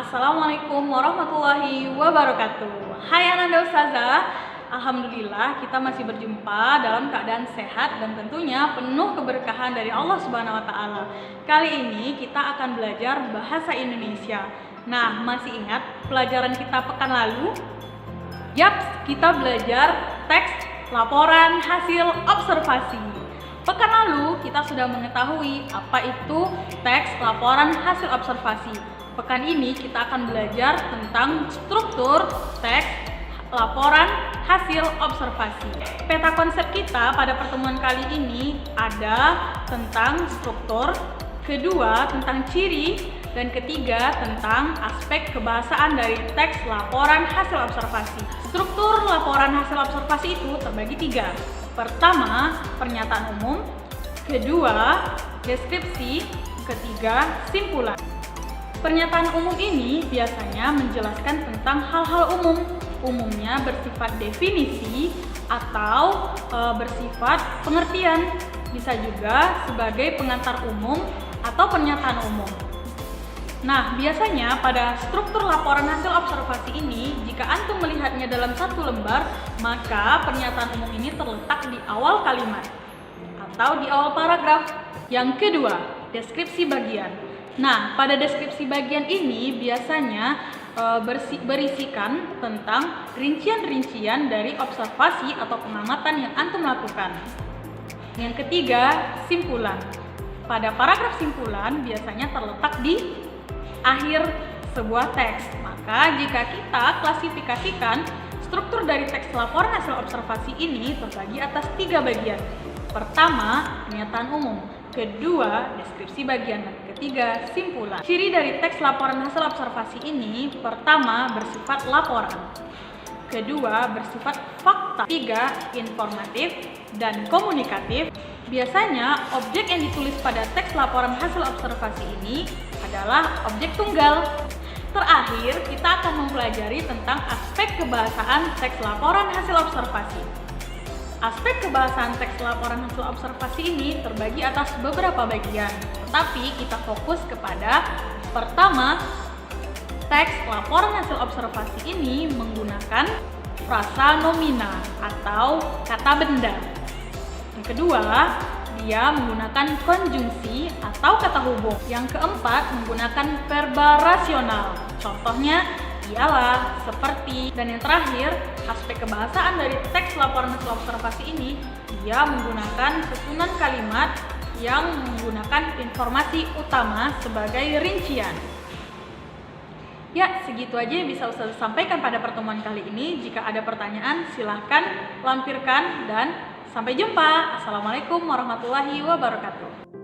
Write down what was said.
Assalamualaikum warahmatullahi wabarakatuh. Hai Ananda Ustazah, Alhamdulillah kita masih berjumpa dalam keadaan sehat dan tentunya penuh keberkahan dari Allah Subhanahu wa Ta'ala. Kali ini kita akan belajar bahasa Indonesia. Nah, masih ingat pelajaran kita pekan lalu? Yap, kita belajar teks laporan hasil observasi. Pekan lalu kita sudah mengetahui apa itu teks laporan hasil observasi. Pekan ini kita akan belajar tentang struktur teks laporan hasil observasi. Peta konsep kita pada pertemuan kali ini ada tentang struktur, kedua tentang ciri, dan ketiga tentang aspek kebahasaan dari teks laporan hasil observasi. Struktur laporan hasil observasi itu terbagi tiga. Pertama, pernyataan umum, kedua, deskripsi, ketiga, simpulan. Pernyataan umum ini biasanya menjelaskan tentang hal-hal umum, umumnya bersifat definisi atau bersifat pengertian, bisa juga sebagai pengantar umum atau pernyataan umum. Nah, biasanya pada struktur laporan hasil observasi ini, jika antum melihatnya dalam satu lembar, maka pernyataan umum ini terletak di awal kalimat atau di awal paragraf. Yang kedua, deskripsi bagian. Nah, pada deskripsi bagian ini biasanya berisikan tentang rincian-rincian dari observasi atau pengamatan yang antum lakukan. Yang ketiga, simpulan. Pada paragraf simpulan biasanya terletak di akhir sebuah teks. Maka jika kita klasifikasikan struktur dari teks laporan hasil observasi ini terbagi atas tiga bagian. Pertama, pernyataan umum, kedua, deskripsi bagian, dan ketiga, simpulan. Ciri dari teks laporan hasil observasi ini, pertama, bersifat laporan, kedua, bersifat fakta, tiga, informatif dan komunikatif. Biasanya, objek yang ditulis pada teks laporan hasil observasi ini adalah objek tunggal. Terakhir, kita akan mempelajari tentang aspek kebahasaan teks laporan hasil observasi. Aspek kebahasaan teks laporan hasil observasi ini terbagi atas beberapa bagian, tetapi kita fokus kepada pertama, teks laporan hasil observasi ini menggunakan frasa nomina atau kata benda. Yang kedua, dia menggunakan konjungsi atau kata hubung. Yang keempat, menggunakan verba rasional. Contohnya ialah, seperti, dan yang terakhir, aspek kebahasaan dari teks laporan hasil observasi ini, dia menggunakan susunan kalimat yang menggunakan informasi utama sebagai rincian. Ya, segitu aja yang bisa Ustaz sampaikan pada pertemuan kali ini. Jika ada pertanyaan, silahkan lampirkan dan sampai jumpa. Assalamualaikum warahmatullahi wabarakatuh.